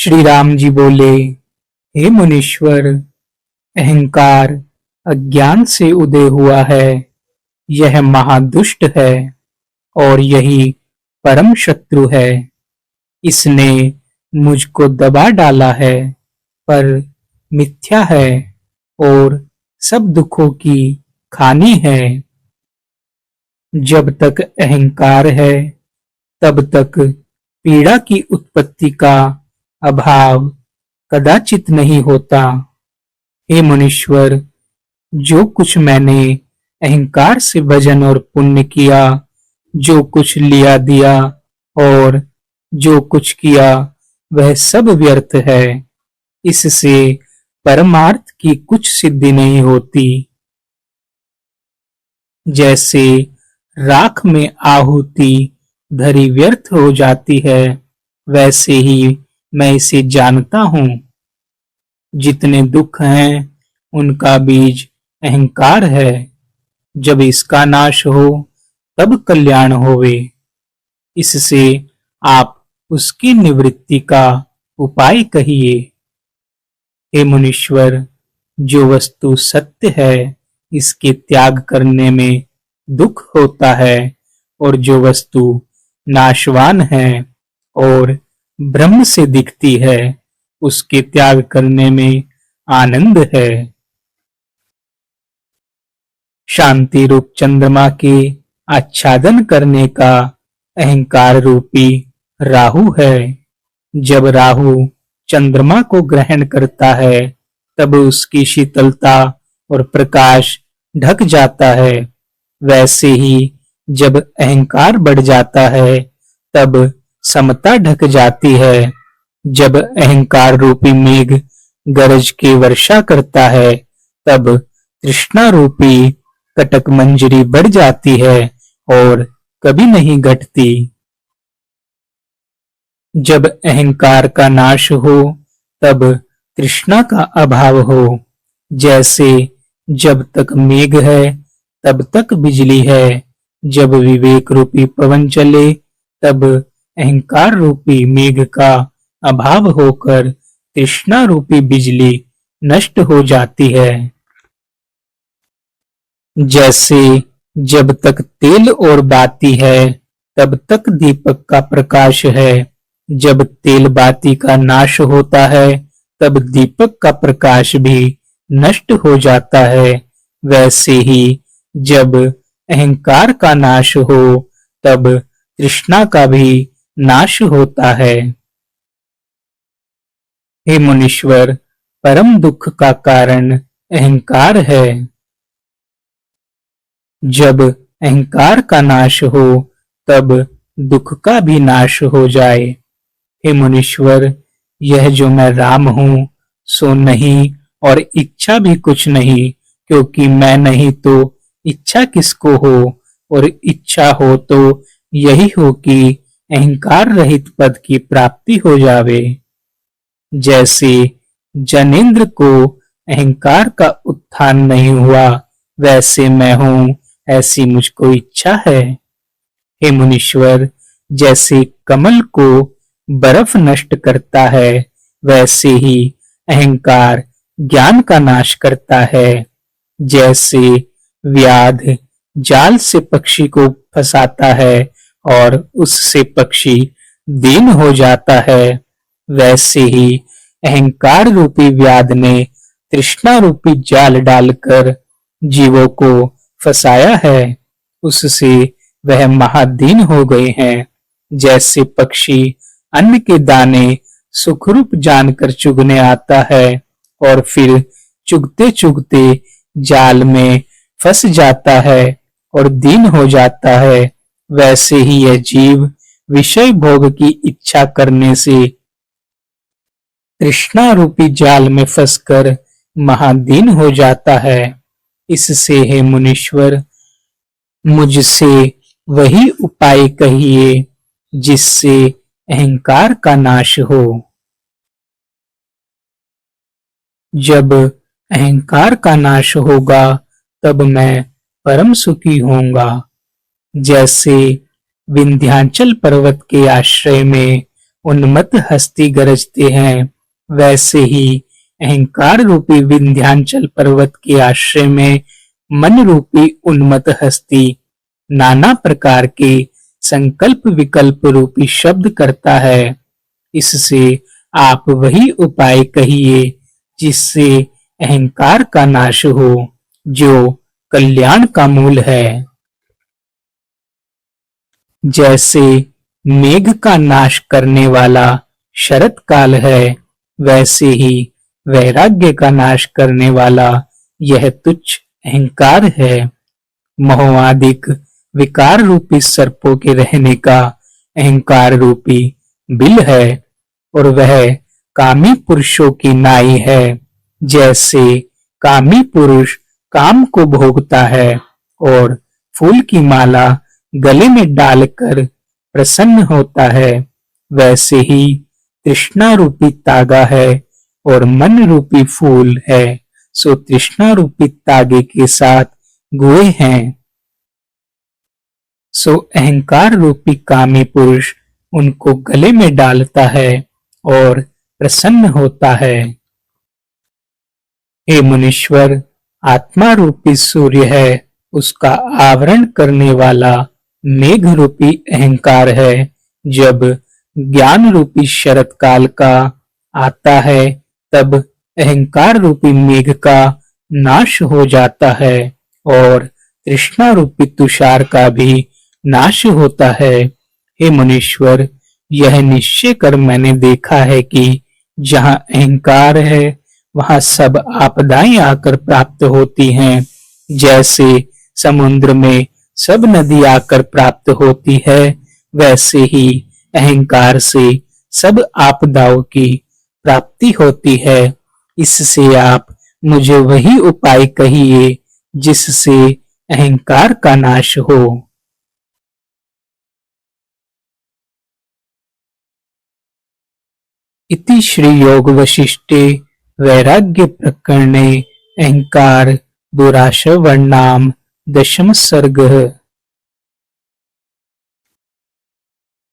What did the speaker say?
श्री राम जी बोले, हे मुनीश्वर, अहंकार अज्ञान से उदय हुआ है। यह महादुष्ट है और यही परम शत्रु है। इसने मुझको दबा डाला है, पर मिथ्या है और सब दुखों की खानी है। जब तक अहंकार है, तब तक पीड़ा की उत्पत्ति का अभाव कदाचित नहीं होता। हे मुनीश्वर, जो कुछ मैंने अहंकार से भजन और पुण्य किया, जो कुछ लिया दिया और जो कुछ किया, वह सब व्यर्थ है। इससे परमार्थ की कुछ सिद्धि नहीं होती। जैसे राख में आहुति धरी व्यर्थ हो जाती है, वैसे ही मैं इसे जानता हूँ। जितने दुख हैं, उनका बीज अहंकार है। जब इसका नाश हो, तब कल्याण होवे। इससे आप उसकी निवृत्ति का उपाय कहिए। हे मुनीश्वर, जो वस्तु सत्य है, इसके त्याग करने में दुख होता है, और जो वस्तु नाशवान है और ब्रह्म से दिखती है, उसके त्याग करने में आनंद है। शांति रूप चंद्रमा के आच्छादन करने का अहंकार रूपी राहु है। जब राहु चंद्रमा को ग्रहण करता है, तब उसकी शीतलता और प्रकाश ढक जाता है। वैसे ही जब अहंकार बढ़ जाता है, तब समता ढक जाती है। जब अहंकार रूपी मेघ गरज के वर्षा करता है, तब तृष्णा रूपी कटक मंजरी बढ़ जाती है और कभी नहीं घटती। जब अहंकार का नाश हो, तब तृष्णा का अभाव हो। जैसे जब तक मेघ है, तब तक बिजली है। जब विवेक रूपी पवन चले, तब अहंकार रूपी मेघ का अभाव होकर तृष्णा रूपी बिजली नष्ट हो जाती है। जैसे जब तक तेल और बाती है, तब तक दीपक का प्रकाश है। जब तेल बाती का नाश होता है, तब दीपक का प्रकाश भी नष्ट हो जाता है। वैसे ही जब अहंकार का नाश हो, तब तृष्णा का भी नाश होता है। हे मुनीश्वर, परम दुख का कारण अहंकार है। जब अहंकार का नाश हो, तब दुख का भी नाश हो जाए। हे मुनीश्वर, यह जो मैं राम हूँ, सो नहीं और इच्छा भी कुछ नहीं, क्योंकि मैं नहीं तो इच्छा किसको हो, और इच्छा हो तो यही हो कि अहंकार रहित पद की प्राप्ति हो जावे। जैसे जनेंद्र को अहंकार का उत्थान नहीं हुआ, वैसे मैं हूँ, ऐसी मुझको इच्छा है। हे मुनीश्वर, जैसे कमल को बर्फ नष्ट करता है, वैसे ही अहंकार ज्ञान का नाश करता है। जैसे व्याध जाल से पक्षी को फंसाता है और उससे पक्षी दीन हो जाता है, वैसे ही अहंकार रूपी व्याध ने तृष्णा रूपी जाल डालकर जीवों को फंसाया है। उससे वह महादीन हो गए हैं। जैसे पक्षी अन्न के दाने सुखरूप जानकर चुगने आता है और फिर चुगते चुगते जाल में फंस जाता है और दीन हो जाता है, वैसे ही यह जीव विषय भोग की इच्छा करने से तृष्णा रूपी जाल में फंसकर महादीन हो जाता है। इससे हे मुनीश्वर, मुझसे वही उपाय कहिए जिससे अहंकार का नाश हो। जब अहंकार का नाश होगा, तब मैं परम सुखी होऊंगा। जैसे विंध्याचल पर्वत के आश्रय में उन्मत्त हस्ती गरजते हैं, वैसे ही अहंकार रूपी विंध्याचल पर्वत के आश्रय में मन रूपी उन्मत्त हस्ती नाना प्रकार के संकल्प विकल्प रूपी शब्द करता है। इससे आप वही उपाय कहिए जिससे अहंकार का नाश हो, जो कल्याण का मूल है। जैसे मेघ का नाश करने वाला शरत काल है, वैसे ही वैराग्य का नाश करने वाला यह तुच्छ अहंकार है। मोहादिक विकार रूपी सर्पों के रहने का अहंकार रूपी बिल है, और वह कामी पुरुषों की नाई है। जैसे कामी पुरुष काम को भोगता है और फूल की माला गले में डालकर प्रसन्न होता है, वैसे ही तृष्णा रूपी तागा है और मन रूपी फूल है, सो तृष्णा रूपी तागे के साथ गुए हैं। सो अहंकार रूपी कामी पुरुष उनको गले में डालता है और प्रसन्न होता है। हे मुनीश्वर, आत्मा रूपी सूर्य है, उसका आवरण करने वाला मेघ रूपी अहंकार है। जब ज्ञान रूपी शरत काल का आता है, तब अहंकार रूपी मेघ का नाश हो जाता है और तृष्णा रूपी तुषार का भी नाश होता है। हे मुनीश्वर, यह निश्चय कर मैंने देखा है कि जहाँ अहंकार है, वहाँ सब आपदाएं आकर प्राप्त होती हैं। जैसे समुद्र में सब नदी आकर प्राप्त होती है, वैसे ही अहंकार से सब आपदाओं की प्राप्ति होती है। इससे आप मुझे वही उपाय कहिए जिससे अहंकार का नाश हो। इति श्री योग वशिष्ठे वैराग्य प्रकरणे अहंकार दुराशवर्णाम दशम सर्गः।